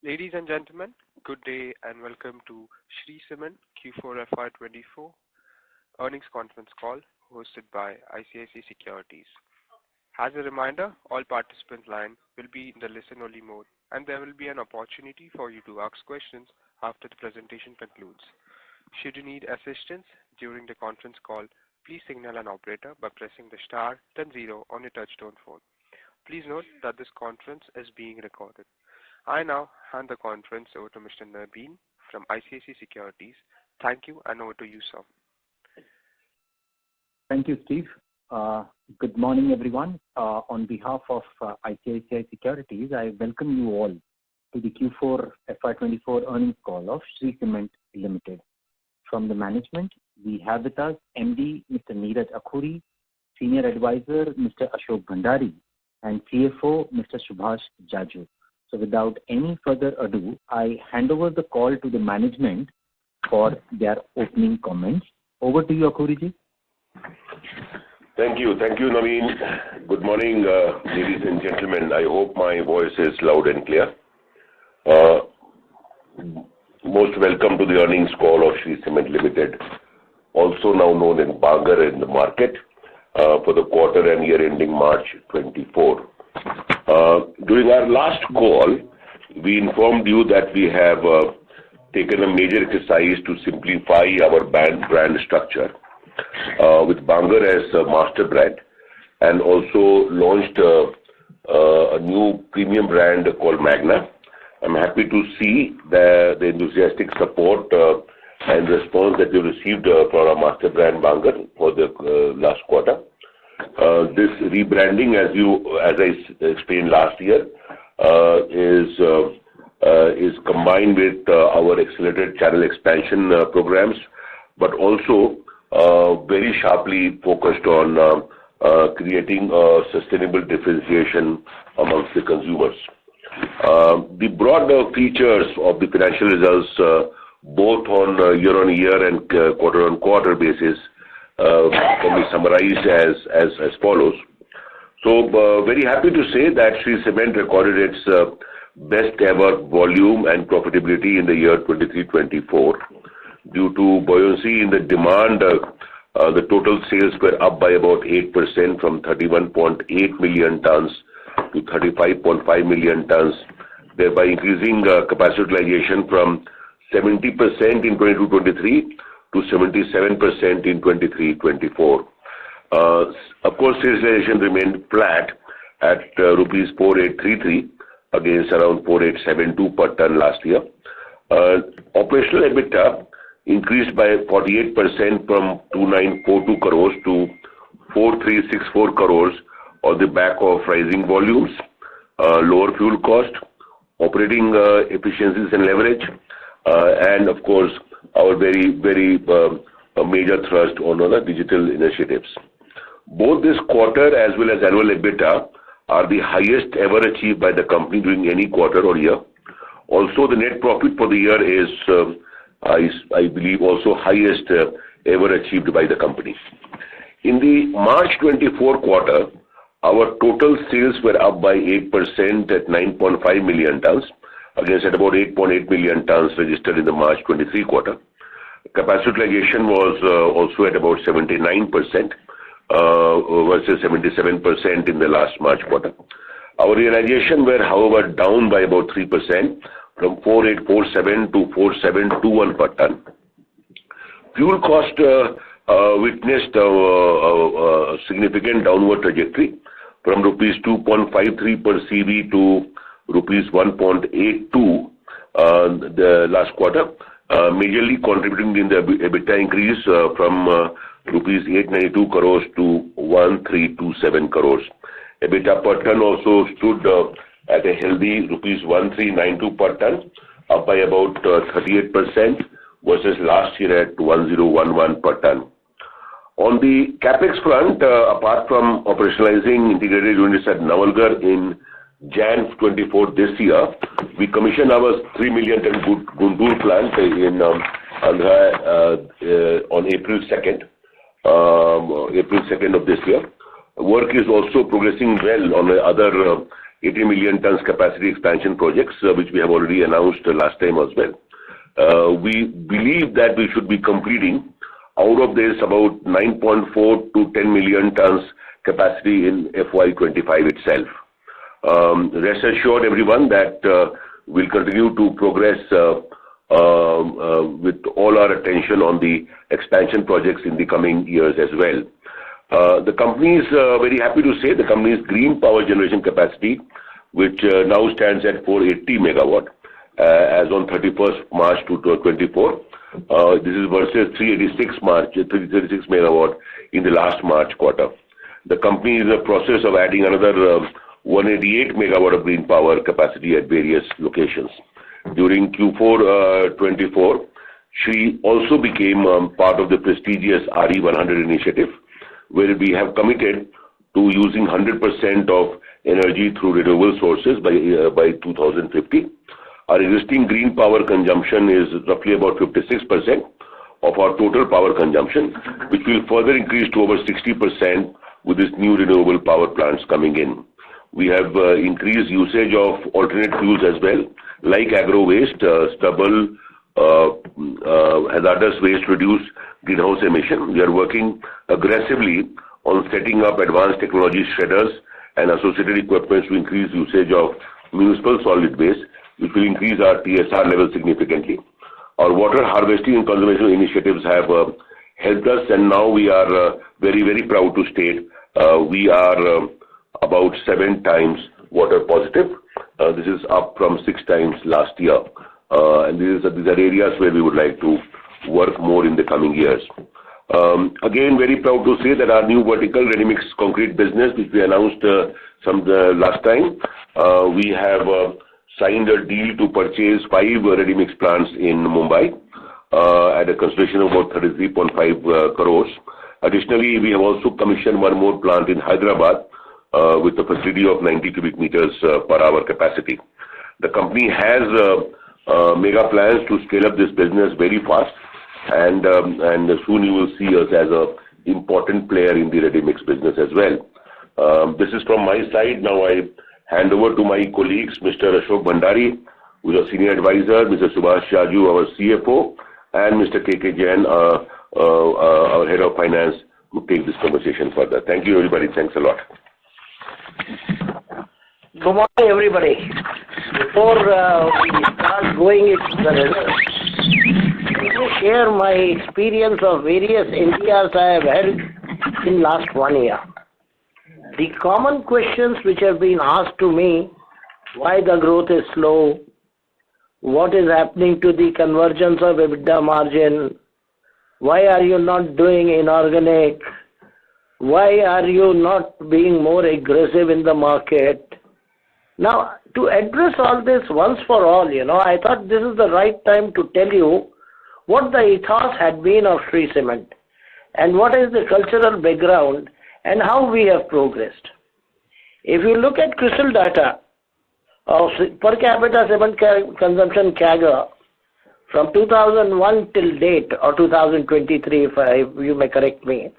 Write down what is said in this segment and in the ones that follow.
Ladies and gentlemen, good day and welcome to Shree Q4 FY24 earnings conference call hosted by ICICI Securities. As a reminder, all participant line will be in the listen-only mode and there will be an opportunity for you to ask questions after the presentation concludes. Should you need assistance during the conference call, please signal an operator by pressing the star then 0 on your touchtone phone. Please note that this conference is being recorded. I now hand the conference over to Mr. Naveen from ICICI Securities. Thank you and over to you, sir. Thank you, Steve. Good morning, everyone. On behalf of ICICI Securities, I welcome you all to the Q4 FY24 earnings call of Shree Cement Limited. From the management, we have with us MD Mr. Neeraj Akhoury, Senior Advisor Mr. Ashok Bhandari, and CFO Mr. Subhash Jaju. So without any further ado, I hand over the call to the management for their opening comments. Over to you, Akhoury ji. Thank you, Naveen. Good morning, ladies and gentlemen. I hope my voice is loud and clear. Most welcome to the earnings call of Shree Cement Limited, also now known as Bangur in the market, for the quarter and year ending March 24. During our last call, we informed you that we have taken a major exercise to simplify our brand structure with Bangur as a master brand and also launched a new premium brand called Magna. I'm happy to see the enthusiastic support and response that we received for our master brand Bangur for the last quarter. This rebranding, as I explained last year, is combined with our accelerated channel expansion programs, but also very sharply focused on creating a sustainable differentiation amongst the consumers. The broader features of the financial results, both on year-on-year and quarter-on-quarter basis, can be summarized as follows. So, very happy to say that Shree Cement recorded its best ever volume and profitability in the year 23-24. Due to buoyancy in the demand, the total sales were up by about 8% from 31.8 million tons to 35.5 million tons, thereby increasing capacity utilization from 70% in 22-23 to 77% in 23-24. Of course, sales realization remained flat at rupees 4833 against around 4872 per ton last year. Operational EBITDA increased by 48% from 2942 crores to 4364 crores on the back of rising volumes, lower fuel cost, operating efficiencies and leverage, and of course our very major thrust on the digital initiatives. Both this quarter as well as annual EBITDA are the highest ever achieved by the company during any quarter or year. Also, the net profit for the year is, I believe, also highest ever achieved by the company. In the March 24 quarter, our total sales were up by 8% at 9.5 million tons, against at about 8.8 million tons registered in the March 23 quarter. Capacity utilization was also at about 79% versus 77% in the last March quarter. Our realization were, however, down by about 3% from 4847 to 4721 per ton. Fuel cost witnessed a significant downward trajectory from rupees 2.53 per CV to rupees 1.82 the last quarter, majorly contributing in the EBITDA increase from rupees 892 crores to 1327 crores. EBITDA per ton also stood at a healthy rupees 1392 per ton, up by about 38% versus last year at 1011 per ton. On the capex front, apart from operationalizing integrated units at Navalgarh in Jan 24 this year, we commissioned our 3 million ton Guntur plant in Andhra on April 2nd of this year. Work is also progressing well on the other 80 million tons capacity expansion projects, which we have already announced last time as well. We believe that we should be completing out of this about 9.4 to 10 million tons capacity in FY25 itself. Rest assured, everyone, that we'll continue to progress with all our attention on the expansion projects in the coming years as well. The company is very happy to say the company's green power generation capacity, which now stands at 480 megawatt as on 31st March 2024. This is versus 386 megawatt in the last March quarter. The company is in the process of adding another 188 megawatt of green power capacity at various locations. During Q4 24, Shree also became part of the prestigious RE100 initiative, where we have committed to using 100% of energy through renewable sources by 2050. Our existing green power consumption is roughly about 56% of our total power consumption, which will further increase to over 60% with this new renewable power plants coming in. We have increased usage of alternate fuels as well, like agro waste, stubble, hazardous waste to reduce greenhouse emission. We are working aggressively on setting up advanced technology shredders and associated equipment to increase usage of municipal solid waste, which will increase our TSR level significantly. Our water harvesting and conservation initiatives have helped us, and now we are very, very proud to state we are about 7 times water positive. This is up from 6 times last year. And these are areas where we would like to work more in the coming years. Again, very proud to say that our new vertical ready-mix concrete business, which we announced last time, we have signed a deal to purchase 5 ready-mix plants in Mumbai at a consideration of about 33.5 crores. Additionally, we have also commissioned one more plant in Hyderabad with a facility of 90 cubic meters per hour capacity. The company has mega plans to scale up this business very fast, and soon you will see us as an important player in the ready-mix business as well. This is from my side. Now I hand over to my colleagues, Mr. Ashok Bhandari, who is a senior advisor, Mr. Subhash Shaju, our CFO, and Mr. KK Jain, our head of finance, to take this conversation further. Thank you, everybody. Thanks a lot. Good morning, everybody. Before we start going into the results, let me share my experience of various NDRs I have held in last 1 year. The common questions which have been asked to me: why the growth is slow, what is happening to the convergence of EBITDA margin, why are you not doing inorganic, why are you not being more aggressive in the market? Now, to address all this once for all, I thought this is the right time to tell you what the ethos had been of Shree Cement and what is the cultural background and how we have progressed. If you look at crystal data of per capita cement consumption CAGR from 2001 till date, or 2023, if you may correct me,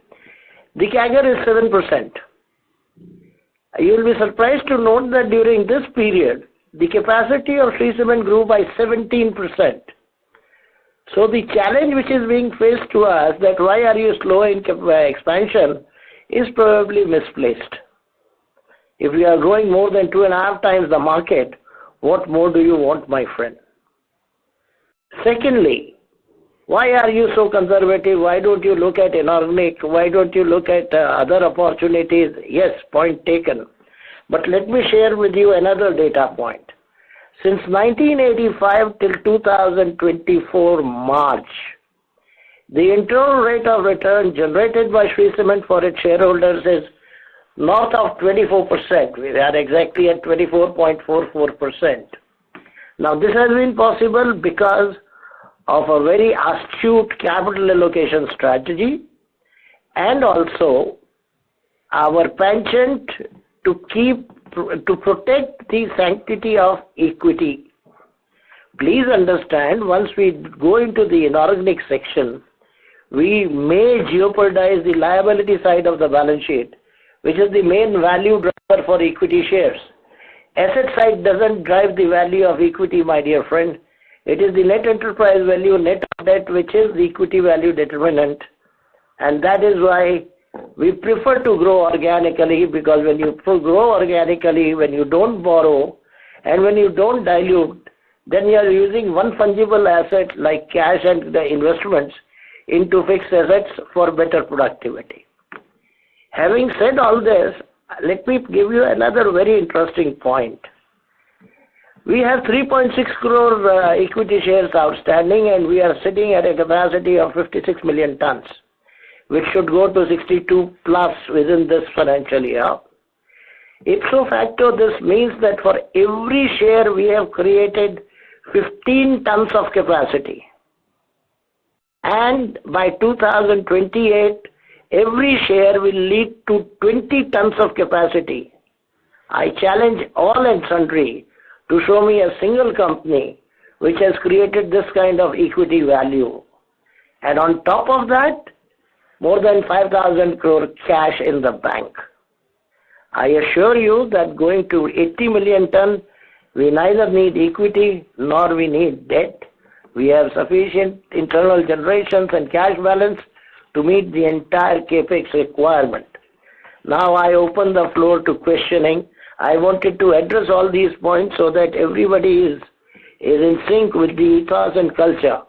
the CAGR is 7%. You will be surprised to note that during this period, the capacity of Shree Cement grew by 17%. So the challenge which is being faced to us, that why are you slow in expansion, is probably misplaced. If we are growing more than 2.5 times the market, what more do you want, my friend? Secondly, why are you so conservative? Why don't you look at inorganic? Why don't you look at other opportunities? Yes, point taken. But let me share with you another data point. Since 1985 till 2024 March, the internal rate of return generated by Shree Cement for its shareholders is north of 24%. We are exactly at 24.44%. Now, this has been possible because of a very astute capital allocation strategy, and also our penchant to protect the sanctity of equity. Please understand, once we go into the inorganic section, we may jeopardize the liability side of the balance sheet, which is the main value driver for equity shares. Asset side doesn't drive the value of equity, my dear friend. It is the net enterprise value, net of debt, which is the equity value determinant. And that is why we prefer to grow organically, because when you grow organically, when you don't borrow and when you don't dilute, then you are using one fungible asset like cash and the investments into fixed assets for better productivity. Having said all this, let me give you another very interesting point. We have 3.6 crore equity shares outstanding, and we are sitting at a capacity of 56 million tons, which should go to 62 plus within this financial year. Ipso facto, this means that for every share we have created 15 tons of capacity. And by 2028, every share will lead to 20 tons of capacity. I challenge all and sundry to show me a single company which has created this kind of equity value. And on top of that, more than 5,000 crore cash in the bank. I assure you that going to 80 million ton, we neither need equity nor we need debt. We have sufficient internal generations and cash balance to meet the entire capex requirement. Now I open the floor to questioning. I wanted to address all these points so that everybody is in sync with the ethos and culture.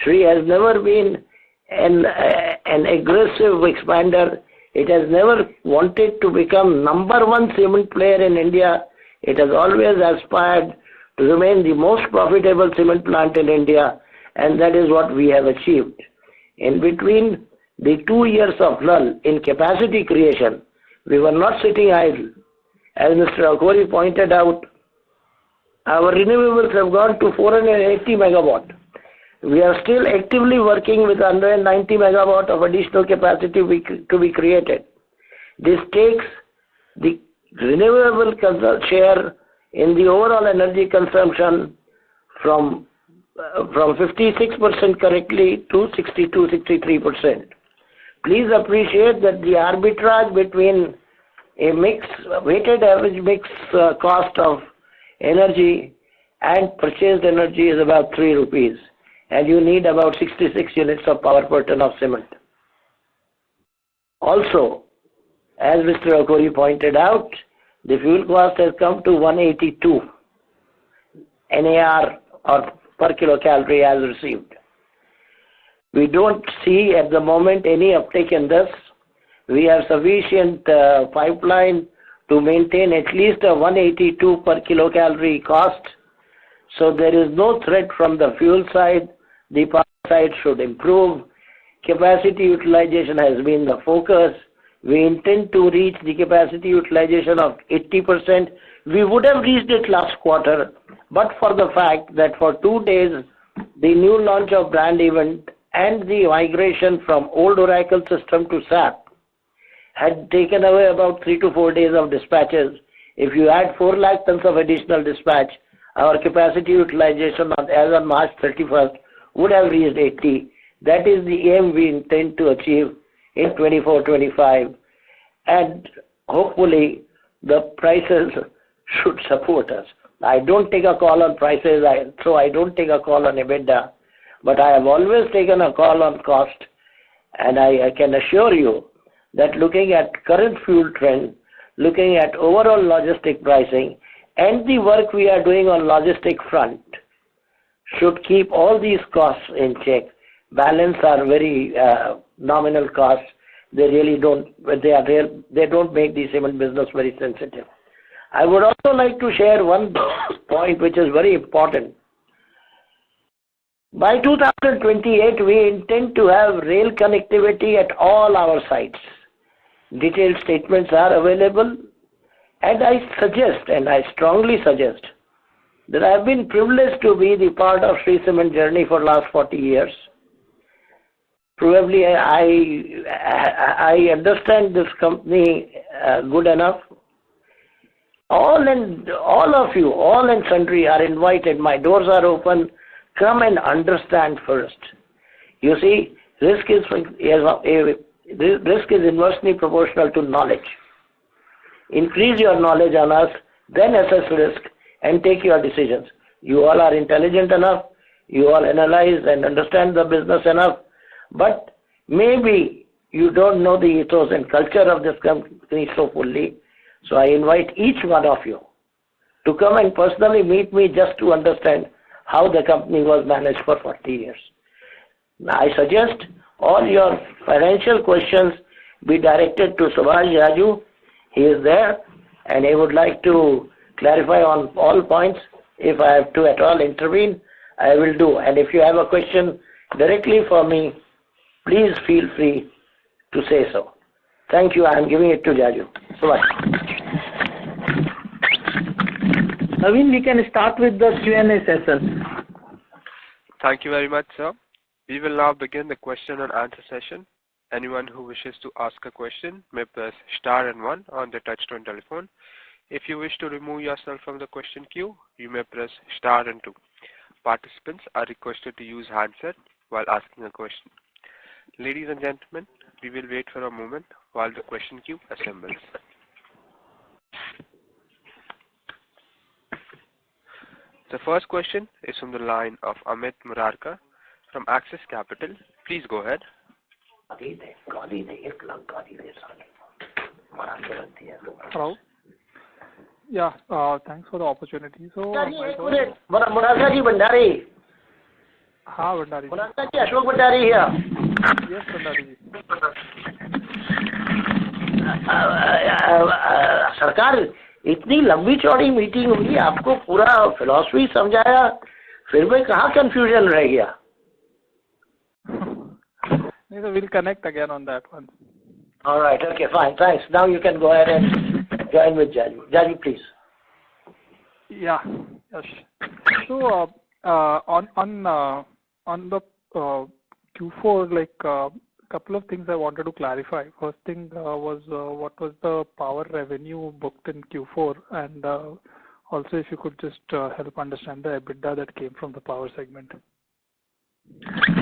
Shree has never been an aggressive expander. It has never wanted to become number one cement player in India. It has always aspired to remain the most profitable cement plant in India, and that is what we have achieved. In between the 2 years of lull in capacity creation, we were not sitting idle. As Mr. Akhori pointed out, our renewables have gone to 480 megawatt. We are still actively working with 190 megawatt of additional capacity to be created. This takes the renewable share in the overall energy consumption from 56% correctly to 62-63%. Please appreciate that the arbitrage between a weighted average mix cost of energy and purchased energy is about 3 rupees, and you need about 66 units of power per ton of cement. Also, as Mr. Akhori pointed out, the fuel cost has come to 182 NAR or per kilocalorie as received. We don't see at the moment any uptake in this. We have sufficient pipeline to maintain at least a 182 per kilocalorie cost. So there is no threat from the fuel side. The power side should improve. Capacity utilization has been the focus. We intend to reach the capacity utilization of 80%. We would have reached it last quarter, but for the fact that for 2 days, the new launch of brand event and the migration from old Oracle system to SAP had taken away about 3 to 4 days of dispatches. If you add 4 lakh tons of additional dispatch, our capacity utilization as on March 31st would have reached 80. That is the aim we intend to achieve in 24-25, and hopefully the prices should support us. I don't take a call on prices, so I don't take a call on EBITDA, but I have always taken a call on cost, and I can assure you that looking at current fuel trend, looking at overall logistic pricing, and the work we are doing on logistic front should keep all these costs in check. Balance are very nominal costs. They really don't. They don't make the cement business very sensitive. I would also like to share one point which is very important. By 2028, we intend to have rail connectivity at all our sites. Detailed statements are available, and I suggest, and I strongly suggest, that I have been privileged to be the part of Shree Cement journey for last 40 years. Probably I understand this company good enough. All of you, all and sundry are invited. My doors are open. Come and understand first. You see, risk is inversely proportional to knowledge. Increase your knowledge on us. then assess risk and take your decisions. You all are intelligent enough, you all analyze and understand the business enough, but maybe you don't know the ethos and culture of this company so fully. So I invite each one of you to come and personally meet me just to understand how the company was managed for 40 years. Now, I suggest all your financial questions be directed to Subhash Jaju. He is there and he would like to clarify on all points. If I have to at all intervene, I will do. And if you have a question directly for me, please feel free to say so. Thank you. I am giving it to Jaju. Subhash. Naveen, we can start with the Q&A session. Thank you very much, sir. We will now begin the question and answer session. Anyone who wishes to ask a question may press star and 1 on the touchtone telephone. If you wish to remove yourself from the question queue, you may press star and 2. Participants are requested to use handset while asking a question. Ladies and gentlemen, we will wait for a moment while the question queue assembles. The first question is from the line of Amit Murarka from Axis Capital. Please go ahead. Hello. Yeah, thanks for the opportunity. So, Murarka ji Bhandari. हाँ Bhandari. Murarka ji, Ashok Bhandari here. Yes, Bhandari जी. सरकार इतनी लंबी चौड़ी meeting हुई, आपको पूरा philosophy समझाया, फिर भी कहाँ कंफ्यूजन रह गया? नहीं तो we'll connect again on that one. All right, okay, fine, thanks. Now you can go ahead and join with Jaju. Jaju, please. Yeah, yes. So on the Q4, like couple of things I wanted to clarify. First thing was what was the power revenue booked in Q4, and also if you could just help understand the EBITDA that came from the power segment.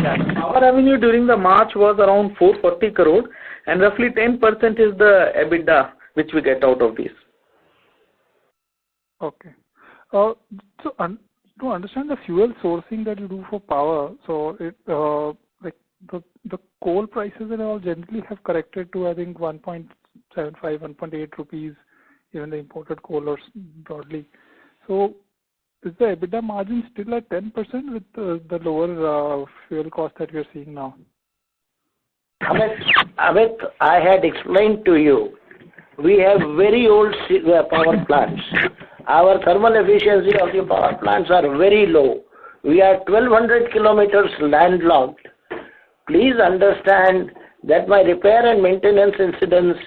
Yeah, the power revenue during the March was around 440 crore, and roughly 10% is the EBITDA which we get out of this. Okay. So to understand the fuel sourcing that you do for power, so it like the coal prices and all generally have corrected to I think 1.75, 1.8 rupees, even the imported coal or broadly. So is the EBITDA margin still at 10% with the lower fuel cost that we are seeing now? Amit, I had explained to you, we have very old power plants. Our thermal efficiency of the power plants are very low. We are 1200 kilometers landlocked. Please understand that my repair and maintenance incidents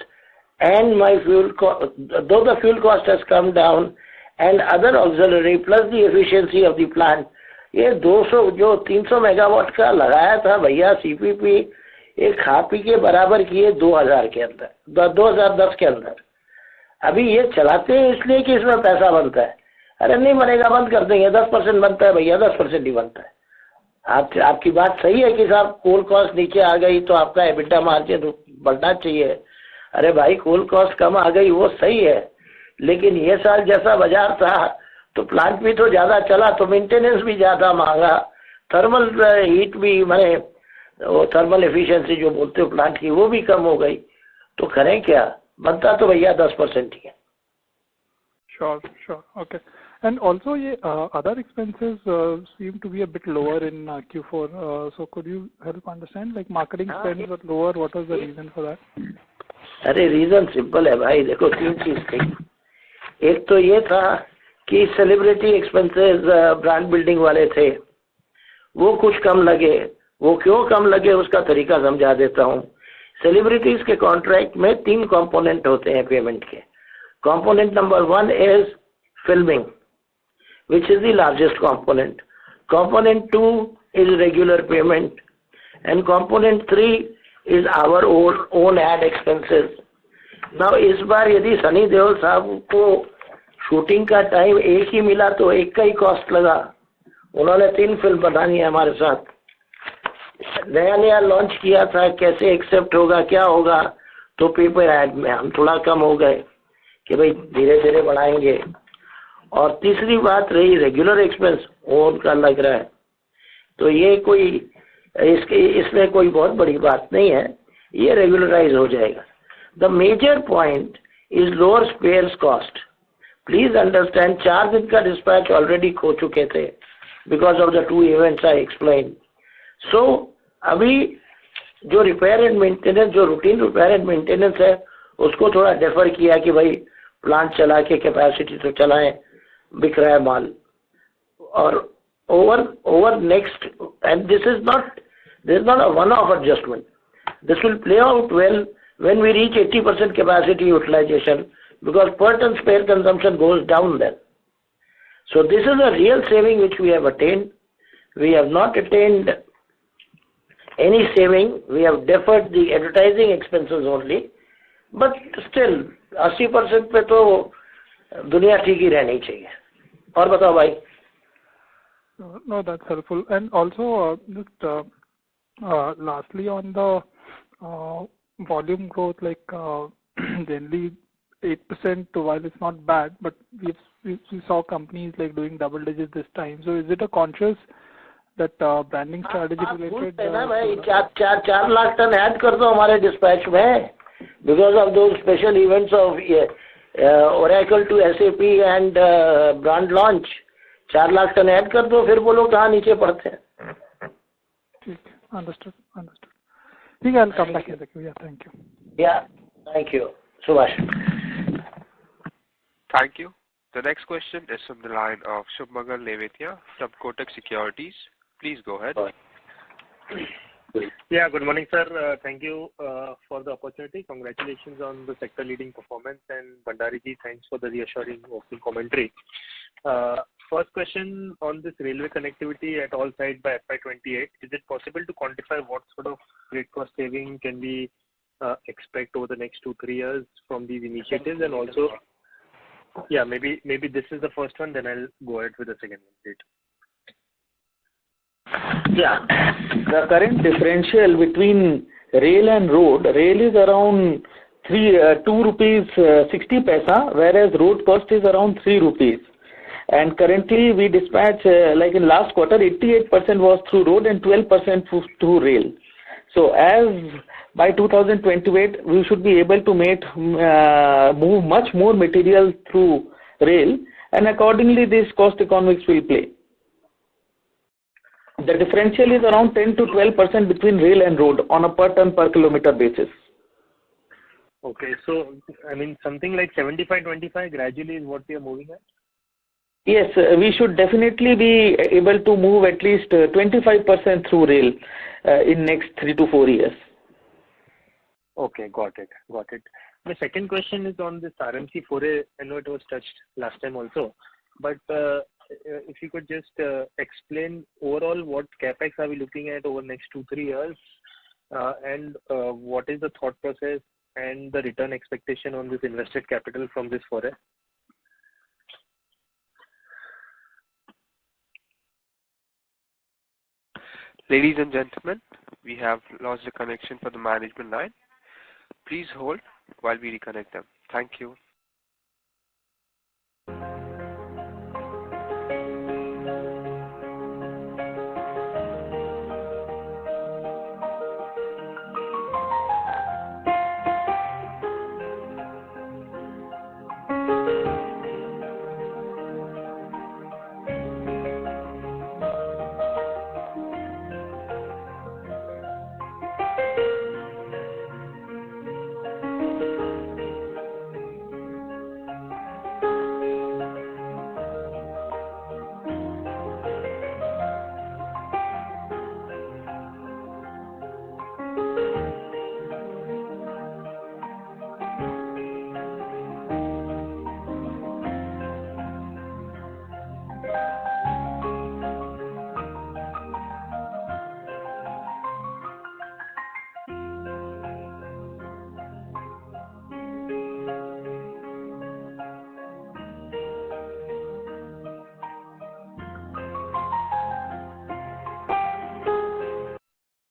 and my fuel cost, though the fuel cost has come down, and other auxiliary plus the efficiency of the plant, ये 200 जो 300 megawatt का लगाया था भैया CPP, एक खा P के बराबर किए 2000 के अंदर, 2010 के अंदर. अभी ये चलाते हैं इसलिए कि इसमें पैसा बनता है. अरे नहीं बनेगा, बंद कर देंगे. 10% बनता है भैया, 10% ही बनता है. आपकी बात सही है कि साहब कोल कॉस्ट नीचे आ गई तो आपका एबिटा मार्जिन बढ़ना चाहिए. अरे भाई कोल कॉस्ट कम आ गई वो सही है, लेकिन ये साल जैसा बाजार था तो प्लांट भी तो ज्यादा चला तो मेंटेनेंस भी ज्यादा महंगा, थर्मल हीट भी माने वो थर्मल एफिशिएंसी जो बोलते हो प्लांट की वो भी कम हो गई. तो करें क्या, बनता तो भैया 10% ही है. Sure, okay. And also, other expenses seem to be a bit lower in Q4. So could you help understand, like marketing spends were lower, what was the reason for that? अरे रीजन सिंपल है भाई, देखो 3 चीज थी. एक तो ये था कि सेलिब्रिटी एक्सपेंसेस ब्रांड बिल्डिंग वाले थे, वो कुछ कम लगे. वो क्यों कम लगे उसका तरीका समझा देता हूँ. सेलिब्रिटीज के कॉन्ट्रैक्ट में 3 कंपोनेंट होते हैं पेमेंट के. Component number 1 is filming, which is the largest component. Component 2 is regular payment, and component 3 is our own ad expenses. Now इस बार यदि सनी देओल साहब को शूटिंग का टाइम एक ही मिला तो एक का ही कॉस्ट लगा. उन्होंने 3 फिल्म बनानी है हमारे साथ. नया लॉन्च किया था, कैसे एक्सेप्ट होगा क्या होगा, तो पेपर एड में हम थोड़ा कम हो गए कि भाई धीरे धीरे बढ़ाएंगे. और तीसरी बात रही रेगुलर एक्सपेंस, वो उनका लग रहा है, तो ये कोई इसमें कोई बहुत बड़ी बात नहीं है, ये रेगुलराइज हो जाएगा. The major point is lower spares cost. Please understand, 4 दिन का डिस्पैच ऑलरेडी खो चुके थे because of the 2 events I explain. So अभी जो रिपेयर एंड मेंटेनेंस, जो रूटीन रिपेयर एंड मेंटेनेंस है, उसको थोड़ा डेफर किया कि भाई प्लांट चला के कैपेसिटी तो चलाएं, बिक रहा है माल. और over next, and this is not a one-off adjustment. This will play out well when we reach 80% capacity utilization, because per ton spare consumption goes down then. So this is a real saving which we have attained. We have not attained any saving. We have deferred the advertising expenses only. But still 80% पे तो दुनिया ठीक ही रहनी चाहिए. और बताओ भाई. No, that's helpful. And also, just lastly on the volume growth, like generally 8%, while it's not bad, but we saw companies like doing double digits this time. So is it a conscious that branding strategy related? ना भाई, 4 lakh tonne add कर दो हमारे dispatch में, because of those special events of Oracle to SAP and brand launch. 4 lakh tonne add कर दो, फिर वो लोग कहाँ नीचे पड़ते हैं. ठीक, understood. ठीक है, I'll come back in the queue. Yeah, thank you. Yeah, thank you. Subhash. Thank you. The next question is from the line of Shubhmangal Nevatia from Kotak Securities. Please go ahead. Yeah, good morning, sir. Thank you for the opportunity. Congratulations on the sector leading performance, and Bhandari ji, thanks for the reassuring opening commentary. First question on this railway connectivity at all sides by FY28. Is it possible to quantify what sort of freight cost saving can we expect over the next 2-3 years from these initiatives? And also, yeah, maybe this is the first one, then I'll go ahead with the second one later. Yeah, the current differential between rail and road, rail is around 2 rupees 60 paisa, whereas road cost is around 3 rupees. And currently we dispatch, like in last quarter, 88% was through road and 12% through rail. So as by 2028, we should be able to move much more material through rail, and accordingly this cost economics will play. The differential is around 10 to 12% between rail and road on a per ton per kilometer basis. Okay, so I mean something like 75-25 gradually is what we are moving at? Yes, we should definitely be able to move at least 25% through rail in next 3 to 4 years. Okay, got it. My second question is on this RMC foray. I know it was touched last time also, but if you could just explain overall what capex are we looking at over next 2-3 years, and what is the thought process and the return expectation on this invested capital from this foray? Ladies and gentlemen, we have lost the connection for the management line. Please hold while we reconnect them. Thank you.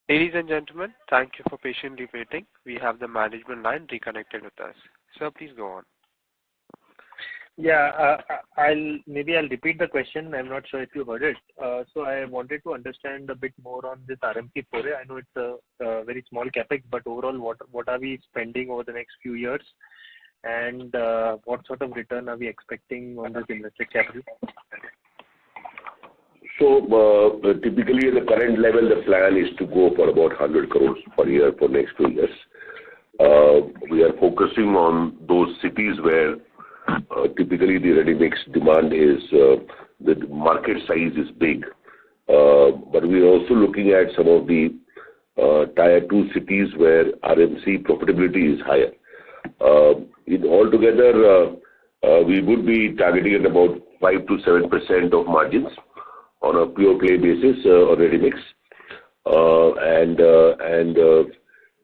Ladies and gentlemen, thank you for patiently waiting. We have the management line reconnected with us. Sir, please go on. Yeah, I'll repeat the question. I'm not sure if you heard it. So I wanted to understand a bit more on this RMC foray. I know it's a very small capex, but overall, what are we spending over the next few years, and what sort of return are we expecting on this invested capital? So typically at the current level, the plan is to go for about 100 crores per year for next 2 years. We are focusing on those cities where typically the ready-mix demand is, the market size is big. But we are also looking at some of the tier 2 cities where RMC profitability is higher. In altogether, we would be targeting at about 5 to 7% of margins on a pure play basis on ready-mix, and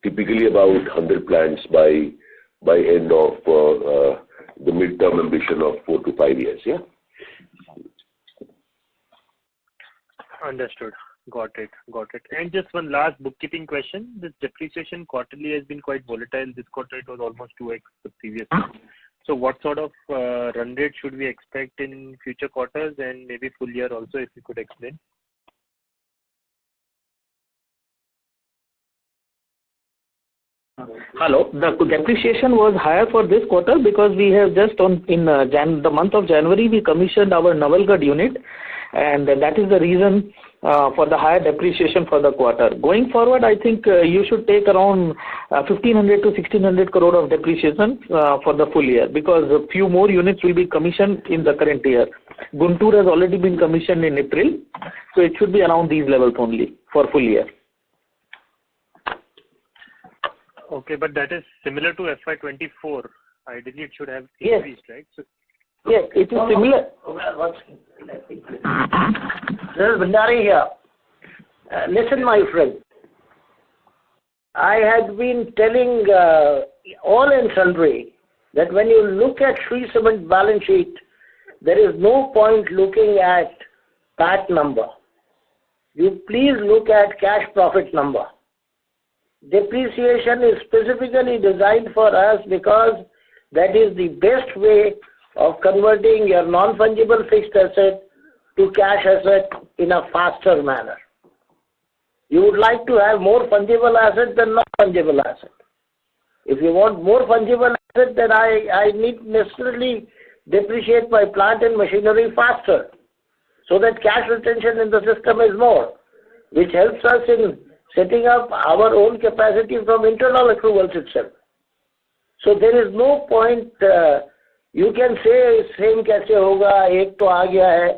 typically about 100 plants by end of the midterm ambition of 4 to 5 years. Yeah. Understood. Got it. And just one last bookkeeping question. This depreciation quarterly has been quite volatile. This quarter it was almost 2x the previous one. So what sort of run rate should we expect in future quarters and maybe full year also, if you could explain? Hello. The depreciation was higher for this quarter because we have just in the month of January we commissioned our Navalgarh unit, and that is the reason for the higher depreciation for the quarter. Going forward, I think you should take around 1500 to 1600 crore of depreciation for the full year, because a few more units will be commissioned in the current year. Guntur has already been commissioned in April, so it should be around these levels only for full year. Okay, but that is similar to FY24. Ideally, it should have increased, right? So, yes, it is similar. This is Bhandari here. Listen, my friend. I had been telling all and sundry that when you look at Shree Cement balance sheet, there is no point looking at PAT number. You please look at cash profit number. Depreciation is specifically designed for us because that is the best way of converting your non-fungible fixed asset to cash asset in a faster manner. You would like to have more fungible asset than non-fungible asset. If you want more fungible asset, then I need necessarily depreciate my plant and machinery faster, so that cash retention in the system is more, which helps us in setting up our own capacity from internal accruals itself. So there is no point, you can say same कैसे होगा, एक तो आ गया है,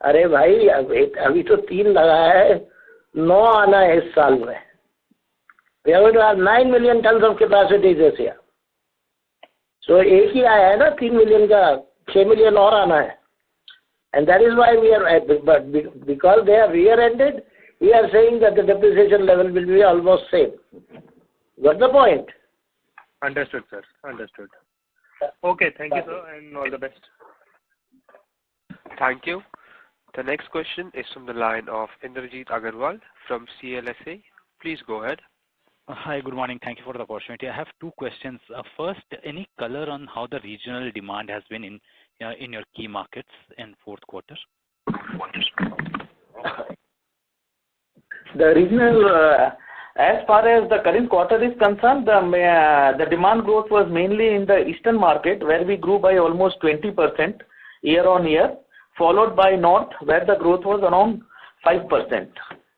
अरे भाई अभी तो 3 लगा है, 9 आना है इस साल में. We are going to have 9 million tons of capacity this year. So एक ही आया है ना 3 million का, 6 million और आना है. And that is why we are, but because they are rear-ended, we are saying that the depreciation level will be almost same. Got the point? Understood, sir. Understood. Okay, thank you, sir, and all the best. Thank you. The next question is from the line of Indrajit Agarwal from CLSA. Please go ahead. Hi, good morning. Thank you for the opportunity. I have 2 questions. First, any color on how the regional demand has been in your key markets in fourth quarter? The regional, as far as the current quarter is concerned, the demand growth was mainly in the eastern market, where we grew by almost 20% year on year, followed by north, where the growth was around 5%.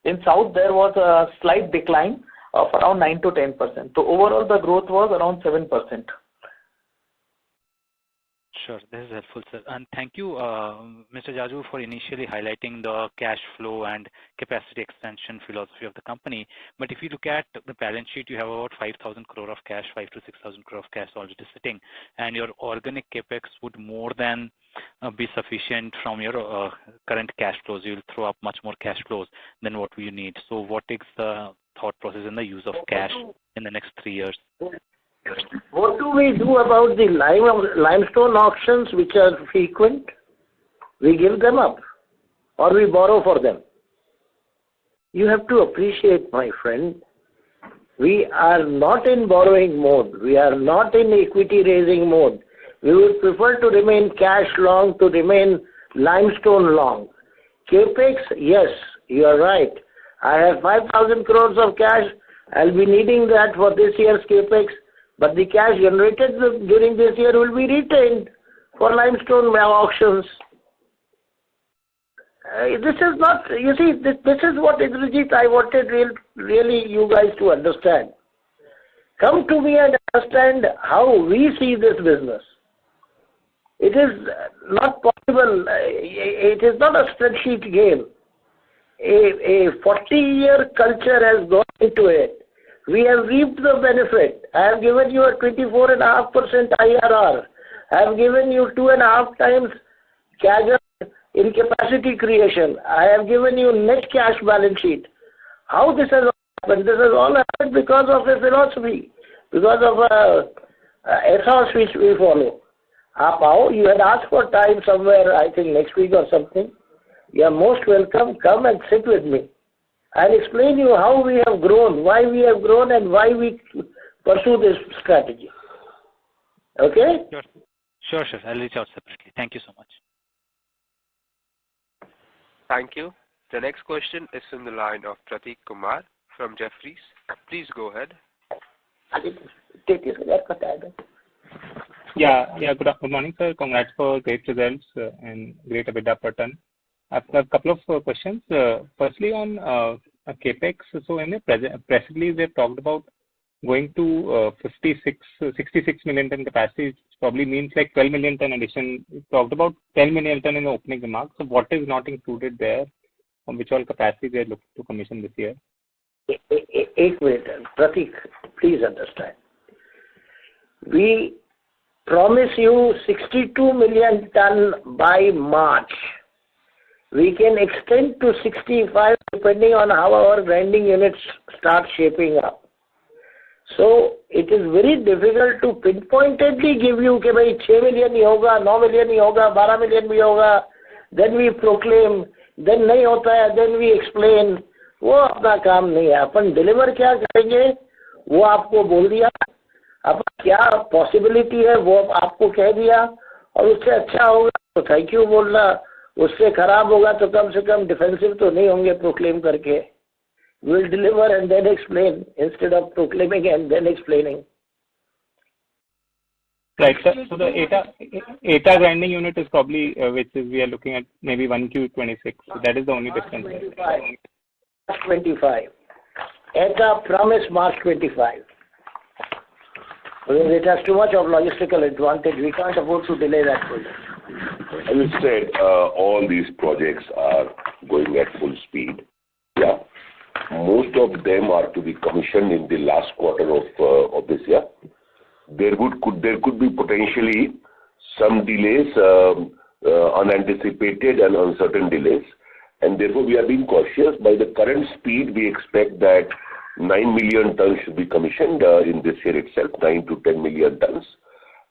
In south, there was a slight decline of around 9 to 10%. So overall, the growth was around 7%. Sure, this is helpful, sir. And thank you, Mr. Jaju, for initially highlighting the cash flow and capacity expansion philosophy of the company. But if you look at the balance sheet, you have about 5,000 crore of cash, 5 to 6,000 crore of cash already sitting, and your organic capex would more than be sufficient from your current cash flows. You will throw up much more cash flows than what we need. So what is the thought process in the use of cash in the next 3 years? What do we do about the limestone auctions which are frequent? We give them up or we borrow for them. You have to appreciate, my friend, we are not in borrowing mode. We are not in equity raising mode. We would prefer to remain cash long, to remain limestone long. Capex, yes, you are right. I have 5,000 crores of cash. I'll be needing that for this year's Capex, but the cash generated during this year will be retained for limestone auctions. This is not, you see, this is what Indrajit I wanted really you guys to understand. Come to me and understand how we see this business. It is not possible, it is not a spreadsheet game. A 40-year culture has gone into it. We have reaped the benefit. I have given you a 24.5% IRR. I have given you 2.5 times CAGR in capacity creation. I have given you net cash balance sheet. How this has happened? This has all happened because of a philosophy, because of a ethos which we follow. You had asked for time somewhere, I think next week or something. You are most welcome. Come and sit with me. I'll explain you how we have grown, why we have grown, and why we pursue this strategy. Okay? Sure. I'll reach out separately. Thank you so much. Thank you. The next question is from the line of Prateek Kumar from Jefferies. Please go ahead. Yeah. Good morning, sir. Congrats for great results and great EBITDA per ton. I've got a couple of questions. Firstly, on capex. So in the press release, they've talked about going to 66 million ton capacity, which probably means like 12 million ton addition. You talked about 10 million ton in the opening remarks. So what is not included there? On which all capacity they are looking to commission this year? 8 minutes. Prateek, please understand. We promise you 62 million ton by March. We can extend to 65 depending on how our grinding units start shaping up. So it is very difficult to pinpointedly give you कि भाई 6 million ही होगा, 9 million ही होगा, 12 million भी होगा. Then we proclaim, then नहीं होता है, then we explain. वो अपना काम नहीं है. अपन deliver क्या करेंगे, वो आपको बोल दिया. अपन क्या possibility है, वो आपको कह दिया. और उससे अच्छा होगा तो thank you बोलना. उससे खराब होगा तो कम से कम डिफेंसिव तो नहीं होंगे प्रोक्लेम करके. We'll deliver and then explain instead of proclaiming and then explaining. Right. So the ETA grinding unit is probably which is we are looking at maybe 1Q26. So that is the only difference. March 25. ETA promise March 25. Because it has too much of logistical advantage. We can't afford to delay that project. As you said, all these projects are going at full speed. Yeah. Most of them are to be commissioned in the last quarter of this year. There could be potentially some delays, unanticipated and uncertain delays, and therefore we are being cautious. By the current speed, we expect that 9 million tons should be commissioned in this year itself, 9 to 10 million tons,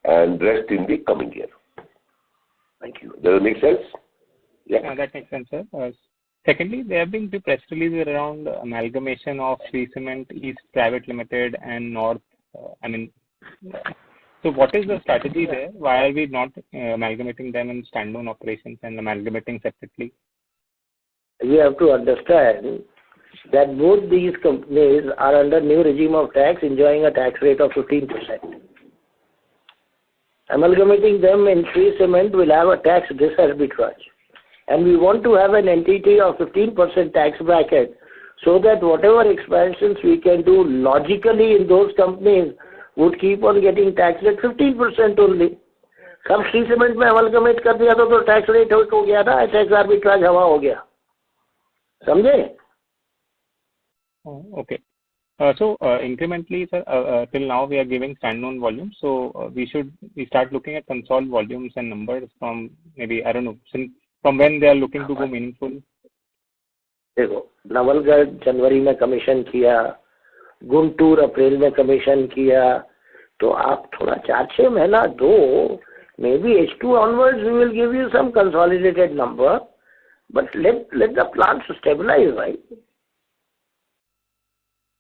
and rest in the coming year. Thank you. Does it make sense? Yeah, that makes sense, sir. Secondly, there have been two press releases around amalgamation of Shree Cement East Private Limited and North. So what is the strategy there? Why are we not amalgamating them in standalone operations and amalgamating separately? You have to understand that both these companies are under new regime of tax, enjoying a tax rate of 15%. Amalgamating them in Shree Cement will have a tax disadvantage. And we want to have an entity of 15% tax bracket so that whatever expansions we can do logically in those companies would keep on getting taxed at 15% only. सब Shree Cement में amalgamate कर दिया तो tax rate हो गया ना, tax arbitrage हवा हो गया. समझे? Okay. So incrementally, sir, till now we are giving standalone volumes. So we start looking at consolidated volumes and numbers from maybe, I don't know, from when they are looking to go meaningful. देखो, नवलगढ़ जनवरी में commission किया, गुंटूर अप्रैल में commission किया, तो आप थोड़ा 4-6 महीना दो. Maybe H2 onwards we will give you some consolidated number, but let the plants stabilize, right?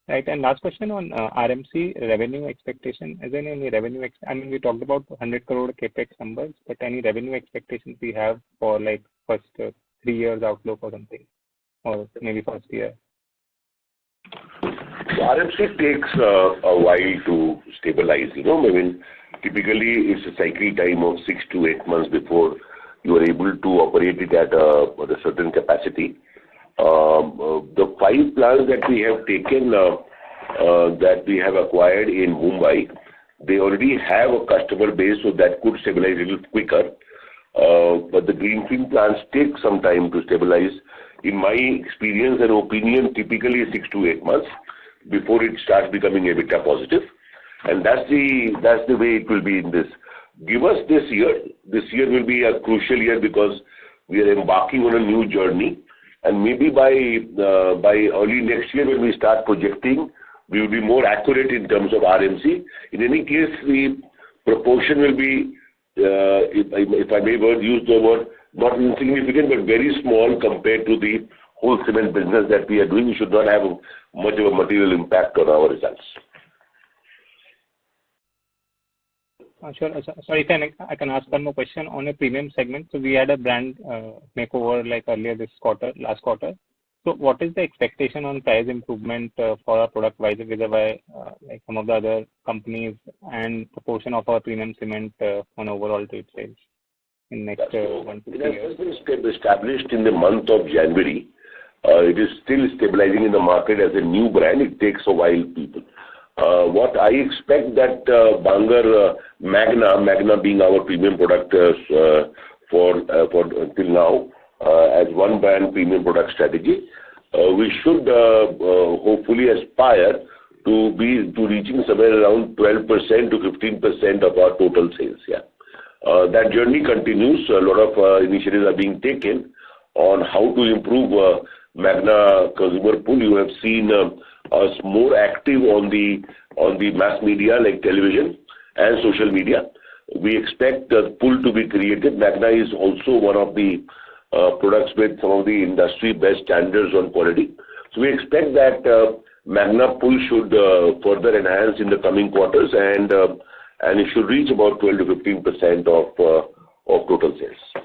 Right. And last question on RMC revenue expectation. Is there any revenue? I mean, we talked about 100 crore capex numbers, but any revenue expectations we have for like first 3 years outlook or something, or maybe first year? So RMC takes a while to stabilize. I mean, typically it's a cycle time of 6 to 8 months before you are able to operate it at a certain capacity. The 5 plants that we have taken, that we have acquired in Mumbai, they already have a customer base, so that could stabilize a little quicker. But the greenfield plants take some time to stabilize. In my experience and opinion, typically 6 to 8 months before it starts becoming EBITDA positive. And that's the way it will be in this. Give us this year. This year will be a crucial year because we are embarking on a new journey. And maybe by early next year when we start projecting, we will be more accurate in terms of RMC. In any case, the proportion will be, if I may use the word, not insignificant, but very small compared to the whole cement business that we are doing. It should not have much of a material impact on our results. Sure. Sorry, I can ask one more question on a premium segment. So we had a brand makeover like earlier last quarter. So what is the expectation on price improvement for our product vis-a-vis like some of the other companies and proportion of our premium cement on overall trade sales in next 1 to 2 years? It has been established in the month of January. It is still stabilizing in the market as a new brand. It takes a while, people. What I expect that Bangur Magna being our premium product for till now as one brand premium product strategy, we should hopefully aspire to reaching somewhere around 12% to 15% of our total sales. Yeah, that journey continues. A lot of initiatives are being taken on how to improve Magna consumer pool. You have seen us more active on the mass media like television and social media. We expect the pool to be created. Magna is also one of the products with some of the industry best standards on quality. So we expect that Magna pool should further enhance in the coming quarters, and it should reach about 12 to 15% of total sales.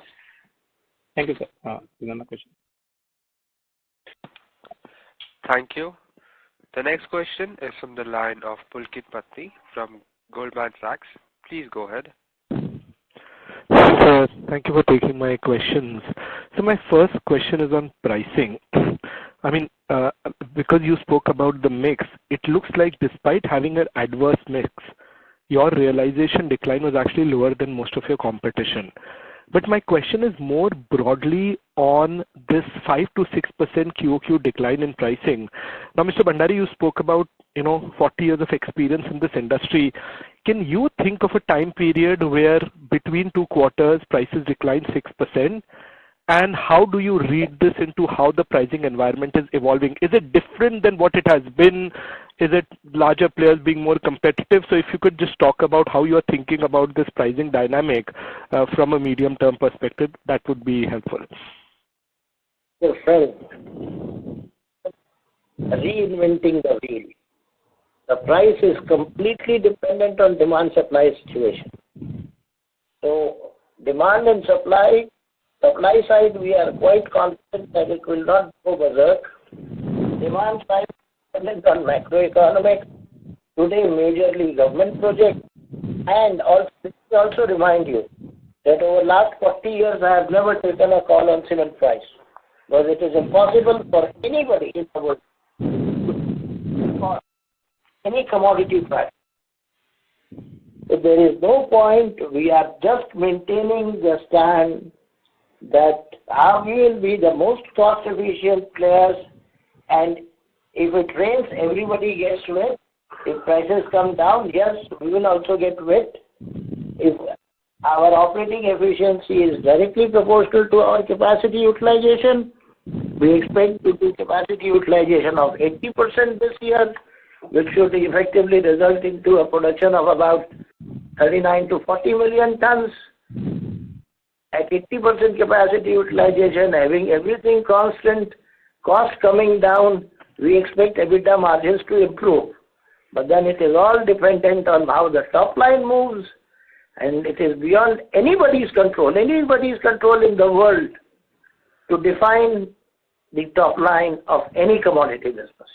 Thank you, sir. These are my questions. Thank you. The next question is from the line of Pulkit Patni from Goldman Sachs. Please go ahead. Sir, thank you for taking my questions. So my first question is on pricing. I mean, because you spoke about the mix, it looks like despite having an adverse mix, your realization decline was actually lower than most of your competition. But my question is more broadly on this 5 to 6% QOQ decline in pricing. Now, Mr. Bhandari, you spoke about 40 years of experience in this industry. Can you think of a time period where between 2 quarters prices decline 6%? And how do you read this into how the pricing environment is evolving? Is it different than what it has been? Is it larger players being more competitive? So if you could just talk about how you are thinking about this pricing dynamic from a medium-term perspective, that would be helpful. Yes, sir. Reinventing the wheel. The price is completely dependent on demand-supply situation. So demand and supply side, we are quite confident that it will not go berserk. Demand side dependent on macroeconomics, today majorly government projects, and also remind you that over last 40 years I have never taken a call on cement price, because it is impossible for anybody in the world for any commodity price. So there is no point. We are just maintaining the stand that we will be the most cost efficient players, and if it rains, everybody gets wet. If prices come down, yes, we will also get wet. If our operating efficiency is directly proportional to our capacity utilization, we expect to do capacity utilization of 80% this year, which should effectively result into a production of about 39 to 40 million tons. At 80% capacity utilization, having everything constant, cost coming down, we expect EBITDA margins to improve. But then it is all dependent on how the top line moves, and it is beyond anybody's control in the world to define the top line of any commodity business.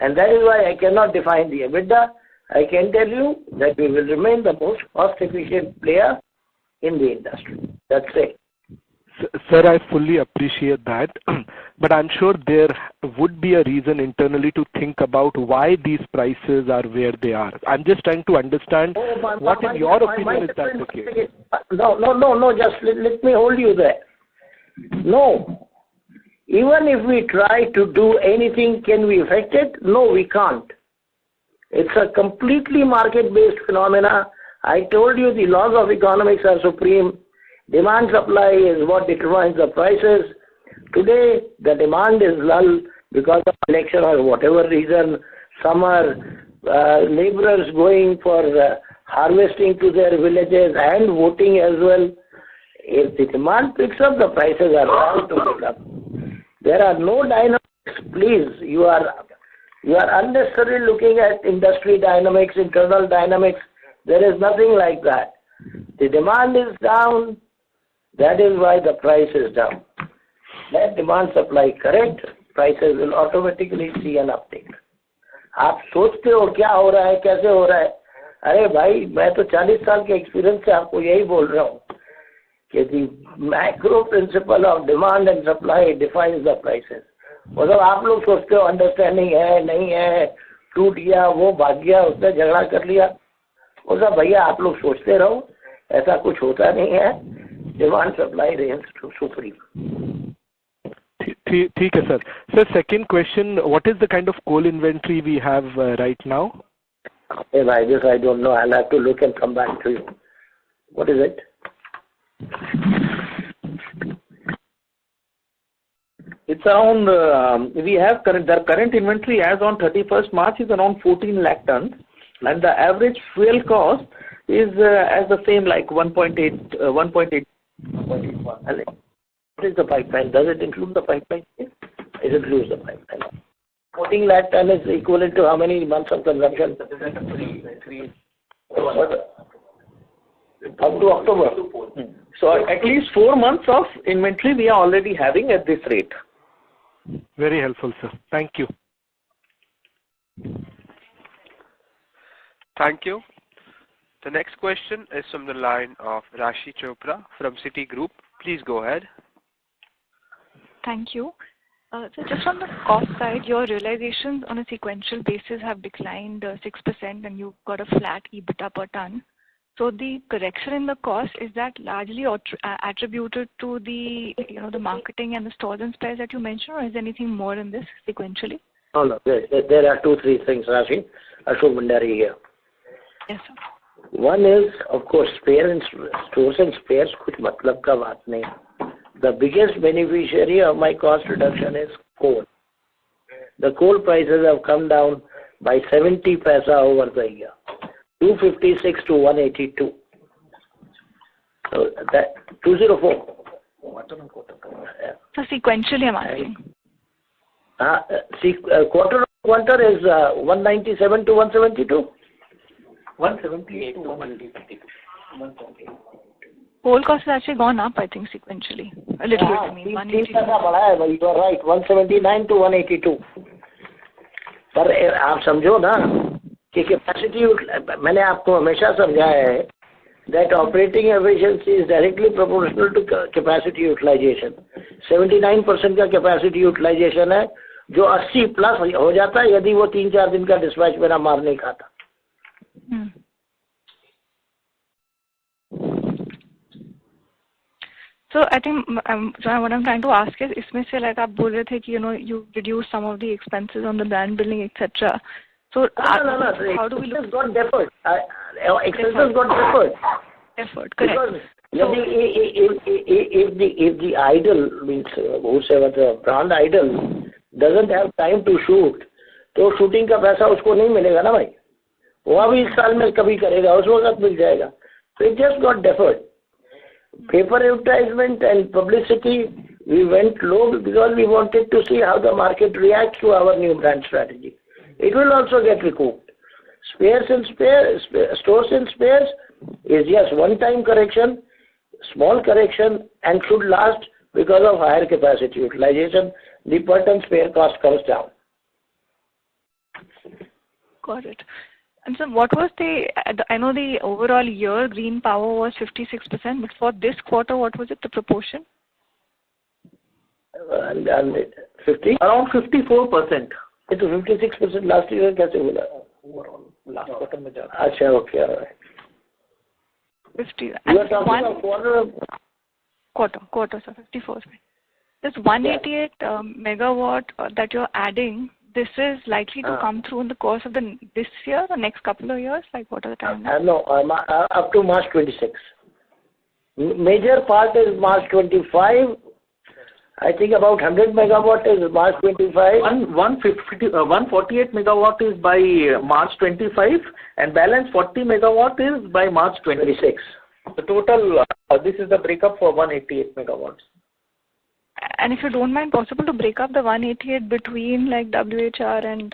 And that is why I cannot define the EBITDA. I can tell you that we will remain the most cost-efficient player in the industry. That's it. Sir, I fully appreciate that, but I'm sure there would be a reason internally to think about why these prices are where they are. I'm just trying to understand what in your opinion is that the case? No, just let me hold you there. No. Even if we try to do anything, can we affect it? No, we can't. It's a completely market-based phenomena. I told you the laws of economics are supreme. Demand supply is what determines the prices. Today, the demand is lull because of election or whatever reason. Some are laborers going for harvesting to their villages and voting as well. If the demand picks up, the prices are bound to pick up. There are no dynamics. Please, you are unnecessarily looking at industry dynamics, internal dynamics. There is nothing like that. The demand is down. That is why the price is down. Let demand supply correct, prices will automatically see an uptick. आप सोचते हो क्या हो रहा है, कैसे हो रहा है? अरे भाई, मैं तो 40 साल के एक्सपीरियंस से आपको यही बोल रहा हूँ कि the macro principle of demand and supply defines the prices. मतलब आप लोग सोचते हो अंडरस्टैंडिंग है, नहीं है, टूट गया, वो भाग गया, उसने झगड़ा कर लिया. वो सब भैया आप लोग सोचते रहो, ऐसा कुछ होता नहीं है. Demand supply reigns supreme. ठीक है sir. Sir, second question, what is the kind of coal inventory we have right now? Hey, bhai, this I don't know. I'll have to look and come back to you. What is it? It's around, we have the current inventory as on 31st March is around 14 lakh tons, and the average fuel cost is as the same like 1.8. What is the pipeline? Does it include the pipeline? It includes the pipeline. 14 lakh ton is equivalent to how many months of consumption? Three. Up to October. So at least 4 months of inventory we are already having at this rate. Very helpful, sir. Thank you. Thank you. The next question is from the line of Rashi Chopra from Citigroup. Please go ahead. Thank you. So just on the cost side, your realizations on a sequential basis have declined 6% and you've got a flat EBITDA per ton. So the correction in the cost, is that largely attributed to the the marketing and the stores and spares that you mentioned, or is there anything more in this sequentially? No. There are 2-3 things, Rashi. Ashok Bhandari here. Yes, sir. One is, of course, stores and spares, kuch matlab ka baat nahi. The biggest beneficiary of my cost reduction is coal. The coal prices have come down by 70 paisa over the year, 256 to 182. So that 204. So sequentially, I'm asking. Quarter on quarter is 197 to 172. 178 to 182. Coal cost has actually gone up, I think, sequentially. A little bit, I mean. 182. You are right, 179 to 182. पर आप समझो ना कि capacity, मैंने आपको हमेशा समझाया है that operating efficiency is directly proportional to capacity utilization. 79% का capacity utilization है, जो 80 प्लस हो जाता है यदि वो 3-4 दिन का डिस्पैच मेरा मार नहीं खाता. So I think what I'm trying to ask is, इसमें से like आप बोल रहे थे कि you reduce some of the expenses on the brand building, etc. So no. How do we look? Expenses got deferred. Expenses got deferred. Deferred, correct. Because if the idol means whoever the brand idol doesn't have time to shoot, तो shooting का पैसा उसको नहीं मिलेगा ना भाई. वो अभी इस साल में कभी करेगा, उस वक्त मिल जाएगा. So it just got deferred. Paper advertisement and publicity We went low because we wanted to see how the market reacts to our new brand strategy. It will also get recouped. Stores and spares is yes, one-time correction, small correction, and should last because of higher capacity utilization. The per ton spare cost comes down. Got it. And so what was I know the overall year green power was 56%, but for this quarter, what was it, the proportion? And 50? Around 54%. It was 56% last year. कैसे बोला? Last quarter में जाता. अच्छा, okay, all right. 50. You are talking of quarter, so 54. This 188 megawatt that you're adding, this is likely to come through in the course of this year or next couple of years? Like, what are the timelines? No, up to March 26. Major part is March 25. I think about 100 megawatt is March 25. 148 megawatt is by March 25, and balance 40 megawatt is by March 26. The total, this is the breakup for 188 megawatts. And if you don't mind, possible to break up the 188 between like WHR and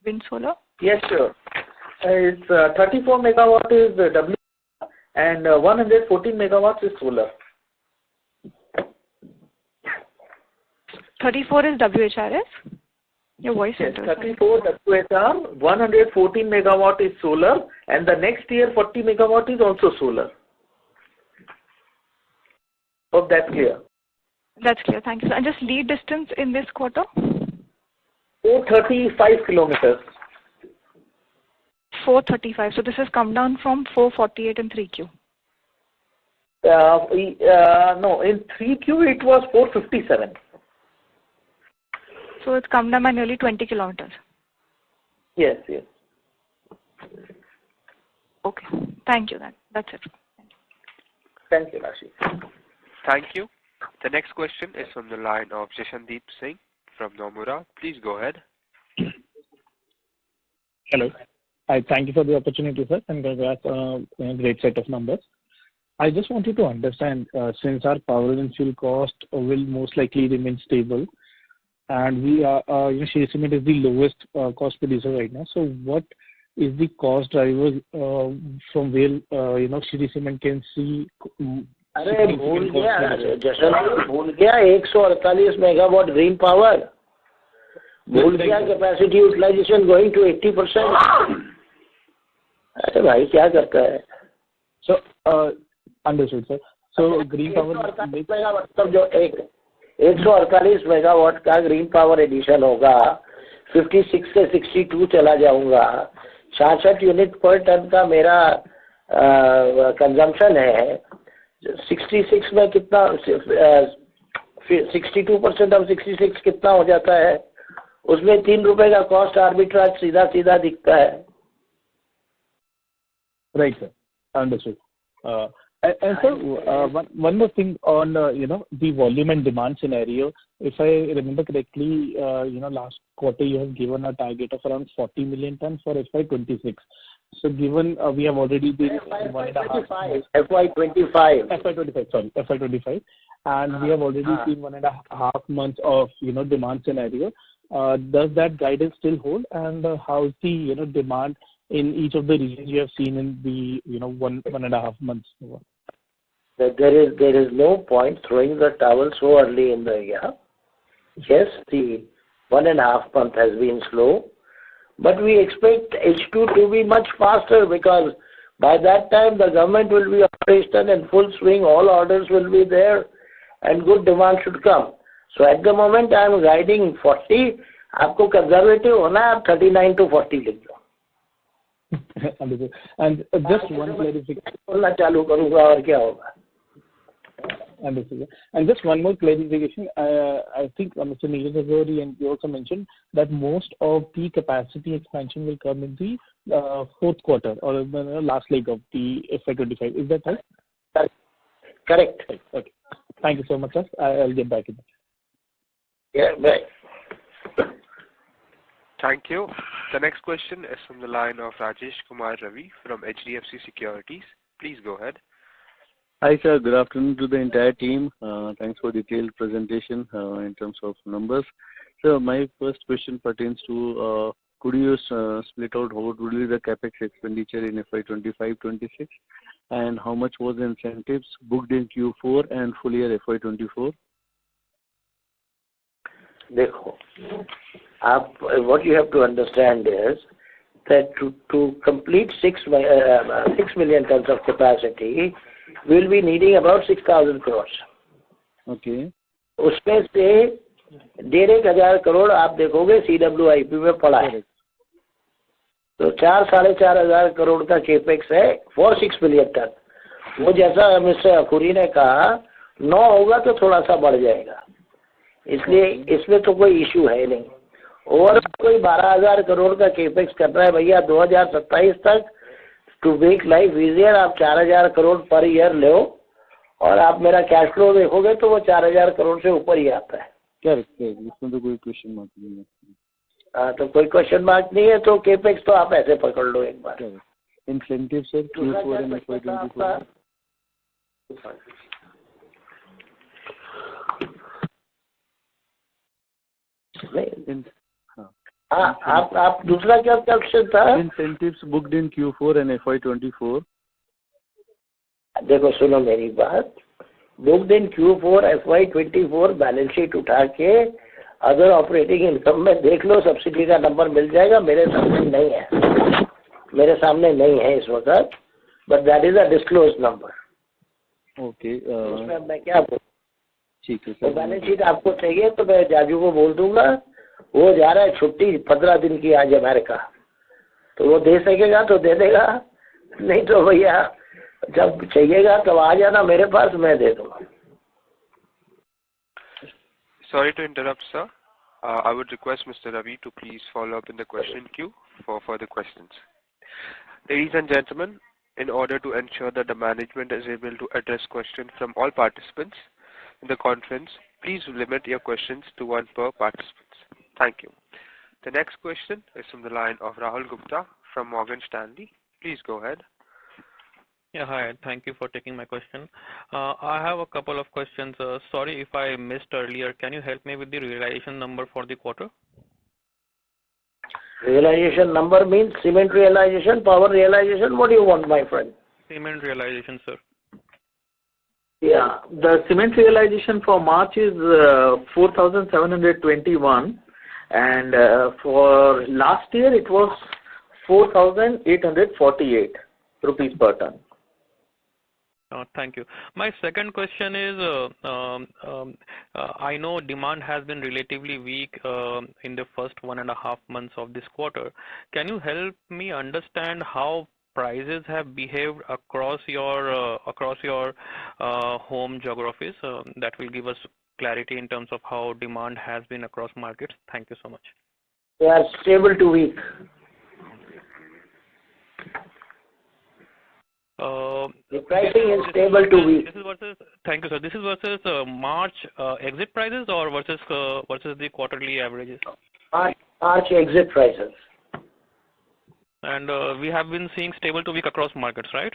wind solar? Yes, sure. It's 34 megawatt is WHR and 114 megawatts is solar. 34 is WHRS? Your voice Yes, center. 34 WHR, 114 megawatt is solar, and the next year 40 megawatt is also solar. Hope that's clear. That's clear. Thank you. And just lead distance in this quarter? 435 kilometers. 435. So this has come down from 448 in 3Q. No, in 3Q it was 457. So it's come down by nearly 20 kilometers. Yes, yes. Okay. Thank you. That's it. Thank you, Rashi. Thank you. The next question is from the line of Jashandeep Singh from Nomura. Please go ahead. Hello. I thank you for the opportunity, sir, and congrats on a great set of numbers. I just wanted to understand, since our power and fuel cost will most likely remain stable, and we are, Shree Cement is the lowest cost producer right now. So, what is the cost driver from where Shree Cement can see? अरे भूल गया जैसा भूल गया 148 megawatt green power भूल गया capacity utilisation going to 80%. अरे भाई क्या करता है? So understood, sir. So green power megawatt तब जो 148 मेगावाट का ग्रीन पावर एडिशन होगा 56 से 62 चला जाऊंगा 66 यूनिट पर टन का मेरा कंजम्पशन है 66 में कितना 62% ऑफ 66 कितना हो जाता है उसमें 3 रुपए का कॉस्ट आर्बिट्राज सीधा सीधा दिखता है. Right, sir. Understood. And so one more thing on the volume and demand scenario. If I remember correctly, last quarter you have given a target of around 40 million tons for FY26. So given we have already been FY25, and we have already seen 1.5 months of demand scenario. Does that guidance still hold? And how's the demand in each of the regions you have seen in the 1.5 months? There is no point throwing the towel so early in the year. Yes, the 1.5 month has been slow, but we expect H2 to be much faster because by that time the government will be operational in full swing, all orders will be there and good demand should come. So at the moment I am guiding 40, आपको conservative होना है, आप 39 to 40 लिख दो. And just one clarification. बोलना चालू करूँगा और क्या होगा? Understood. And just one more clarification. I think Mr. Neeraj Agrawal and you also mentioned that most of the capacity expansion will come in the fourth quarter or the last leg of the FY25. Is that right? Correct. Okay. Thank you so much, sir. I'll get back in. Yeah, bye. Thank you. The next question is from the line of Rajesh Kumar Ravi from HDFC Securities. Please go ahead. Hi, sir. Good afternoon to the entire team. Thanks for detailed presentation in terms of numbers. So my first question pertains to could you split out what would be the capex expenditure in FY25-26 and how much was the incentives booked in Q4 and full year FY24? देखो, what you have to understand is that to complete 6 million tons of capacity, we will be needing about 6,000 crores. Okay. उसमें से 1,500 करोड़ आप देखोगे CWIP में पड़ा है, तो 4,500 करोड़ का केपेक्स है फॉर 6 मिलियन टन. वो जैसा मिस्टर अखुरी ने कहा 9 होगा तो थोड़ा सा बढ़ जाएगा, इसलिए इसमें तो कोई इशू है नहीं. और कोई 12,000 करोड़ का केपेक्स कर रहा है भैया 2027 तक. टू मेक लाइफ इजियर आप 4,000 करोड़ पर ईयर लो और आप मेरा कैश फ्लो देखोगे तो वो 4,000 करोड़ से ऊपर ही आता है. करेक्ट, इसमें तो कोई क्वेश्चन मार्क नहीं है. हाँ, तो कोई क्वेश्चन मार्क नहीं है, तो केपेक्स तो आप ऐसे पकड़ लो एक बार. Incentive sir Q4 and FY24. हाँ, आप दूसरा क्या क्वेश्चन था? Incentives booked in Q4 and FY24. देखो सुनो मेरी बात, बुक्ड इन Q4 FY24 बैलेंस शीट उठा के अदर ऑपरेटिंग इनकम में देख लो, सब्सिडी का नंबर मिल जाएगा. मेरे सामने नहीं है इस वक्त, but that is a disclose number. Okay, उसमें मैं क्या बोलूं? ठीक है तो सर. बैलेंस शीट आपको चाहिए तो मैं जाजू को बोल दूंगा, वो जा रहा है छुट्टी 15 दिन की आज अमेरिका, तो वो दे सकेगा तो दे देगा, नहीं तो भैया जब चाहिएगा तब आ जाना मेरे पास, मैं दे दूंगा. Sorry to interrupt, sir. I would request Mr. Ravi to please follow up in the question queue for further questions. Ladies and gentlemen, in order to ensure that the management is able to address questions from all participants in the conference, please limit your questions to one per participant. Thank you. The next question is from the line of Rahul Gupta from Morgan Stanley. Please go ahead. Yeah, hi. Thank you for taking my question. I have a couple of questions. Sorry if I missed earlier. Can you help me with the realization number for the quarter? Realization number means cement realization, power realization. What do you want, my friend? Cement realization, sir. Yeah, the cement realization for March is 4,721, and for last year it was 4,848 rupees per ton. Thank you. My second question is, I know demand has been relatively weak in the first 1.5 months of this quarter. Can you help me understand how prices have behaved across your home geographies? That will give us clarity in terms of how demand has been across markets. Thank you so much. They are stable to weak. The pricing is stable to weak. This is versus, thank you, sir. This is versus March exit prices or versus the quarterly averages? March exit prices. And we have been seeing stable to weak across markets, right?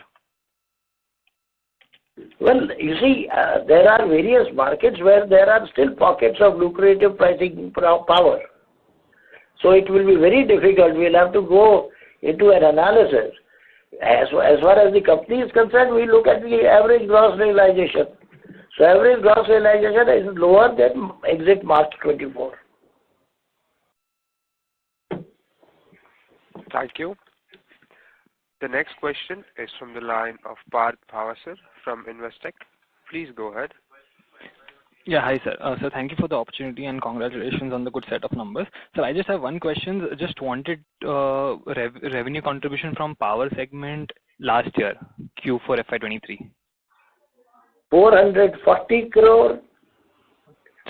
Well, you see, there are various markets where there are still pockets of lucrative pricing power. So it will be very difficult. We'll have to go into an analysis. As far as the company is concerned, we look at the average gross realization. So average gross realization is lower than exit March 24. Thank you. The next question is from the line of Parth Bhavasar from Investec. Please go ahead. Yeah, hi sir. Sir, thank you for the opportunity and congratulations on the good set of numbers. Sir, I just have one question. Just wanted revenue contribution from power segment last year, Q4 FY23. 440 crore.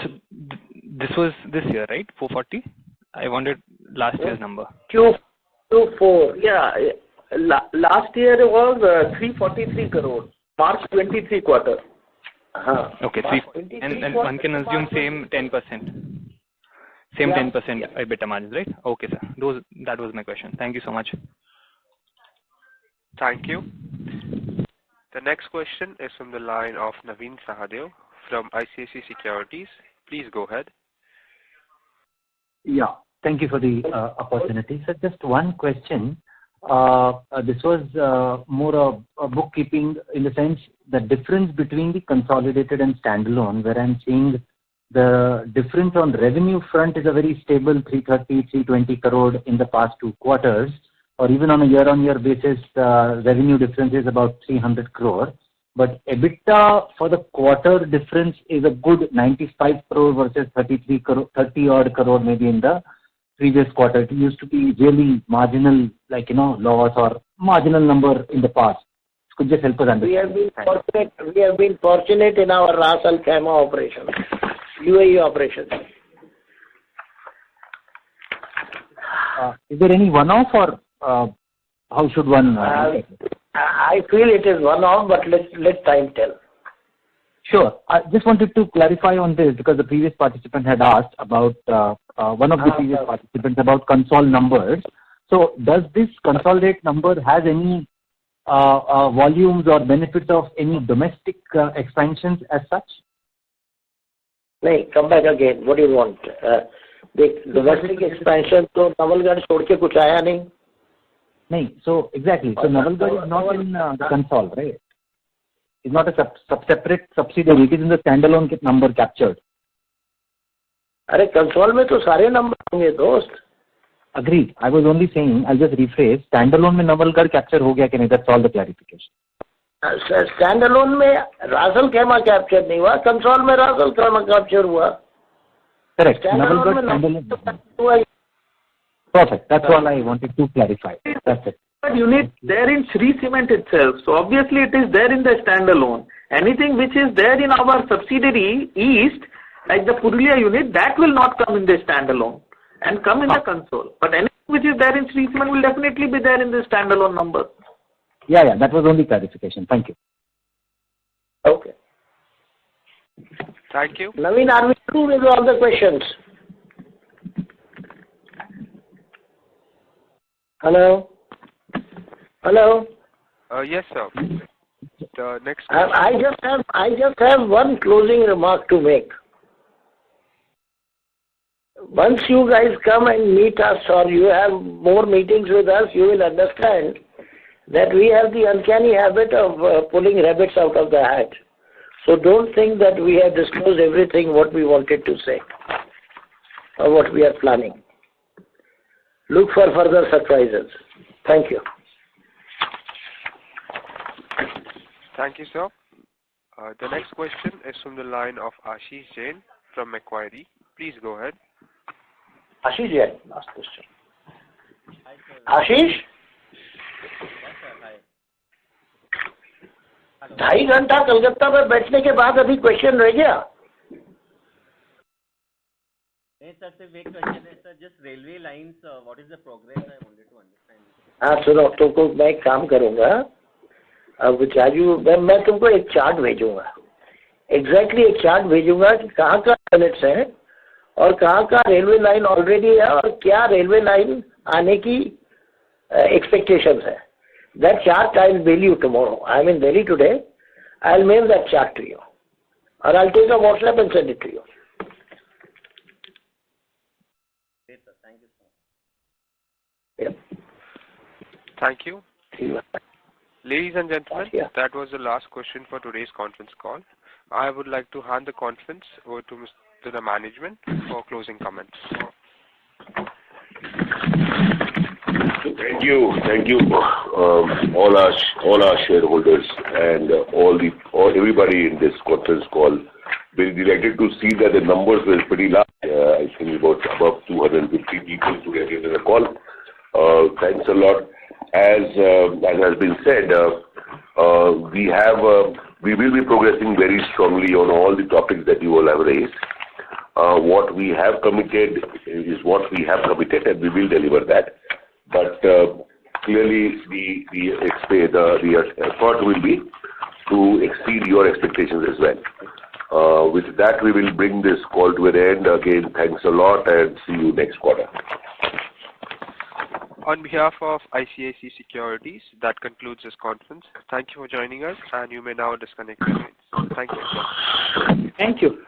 So this was this year, right? 440? I wanted last year's number. Q4. Yeah, last year was 343 crore, March 23 quarter. Okay, and one can assume same 10%. Same 10% EBITDA margins, right? Okay, sir. That was my question. Thank you so much. Thank you. The next question is from the line of Naveen Sahadev from ICICI Securities. Please go ahead. Yeah, thank you for the opportunity. So just one question. This was more a bookkeeping in the sense the difference between the consolidated and standalone, where I'm seeing the difference on revenue front is a very stable 320 crore in the past 2 quarters, or even on a year-on-year basis, revenue difference is about 300 crore. But EBITDA for the quarter difference is a good 95 crore versus 30 odd crore maybe in the previous quarter. It used to be really marginal, loss or marginal number in the past. Could you just help us understand? We have been fortunate in our Ras Al Khaimah operations, UAE operations. Is there any one-off or how should one? I feel it is one-off, but let time tell. Sure. I just wanted to clarify on this because the previous participant had asked about one of the previous participants about console numbers. So does this consolidate number has any volumes or benefits of any domestic expansions as such? No, come back again. What do you want? The domestic expansion, so Navalgarh छोड़ के कुछ आया नहीं? No, so exactly. So Navalgarh is not in the console, right? It's not a separate subsidiary. It is in the standalone number captured. अरे console में तो सारे number होंगे दोस्त. Agreed. I was only saying, I'll just rephrase. Standalone में Navalgarh capture हो गया कि नहीं? That's all the clarification. Standalone में Ras Al Khaimah capture नहीं हुआ. Console में Ras Al Khaimah capture हुआ. Correct. Navalgarh standalone. Perfect. That's all I wanted to clarify. That's it. Unit there in Shree Cement itself. So obviously it is there in the standalone. Anything which is there in our subsidiary East, like the Purulia unit, that will not come in the standalone and come in the console. But anything which is there in Shree Cement will definitely be there in the standalone number. Yeah. That was only clarification. Thank you. Okay. Thank you. Naveen, are we through with all the questions? Hello? Yes, sir. The next question. I just have one closing remark to make. Once you guys come and meet us or you have more meetings with us, you will understand that we have the uncanny habit of pulling rabbits out of the hat. So don't think that we have disclosed everything what we wanted to say or what we are planning. Look for further surprises. Thank you. Thank you, sir. The next question is from the line of Ashish Jain from Macquarie. Please go ahead. Ashish Jain, last question. Ashish? 2.5 घंटा कलकत्ता में बैठने के बाद अभी question रह गया? नहीं sir, सिर्फ एक क्वेश्चन है sir. Just railway lines, what is the progress? I wanted to understand. हाँ सुनो, तुमको मैं एक काम करूँगा. अब चार्जू मैं तुमको एक चार्ट भेजूँगा. एग्जैक्टली एक चार्ट भेजूँगा कि कहाँ का यूनिट्स हैं और कहाँ का रेलवे लाइन ऑलरेडी है और क्या रेलवे लाइन आने की एक्सपेक्टेशंस है. That chart I will mail you tomorrow. I am in Delhi today. I will mail that chart to you, or I'll take a WhatsApp and send it to you. Great, sir. Thank you so much. Yeah. Thank you. Ladies and gentlemen, that was the last question for today's conference call. I would like to hand the conference over to the management for closing comments. Thank you, all our shareholders and everybody in this conference call. Very delighted to see that the numbers were pretty large. I think about above 250 people to get into the call. Thanks a lot. As has been said, we will be progressing very strongly on all the topics that you all have raised. What we have committed is what we have committed, and we will deliver that. But clearly, the effort will be to exceed your expectations as well. With that, we will bring this call to an end. Again, thanks a lot, and see you next quarter. On behalf of ICICI Securities, that concludes this conference. Thank you for joining us, and you may now disconnect your lines. Thank you. Thank you.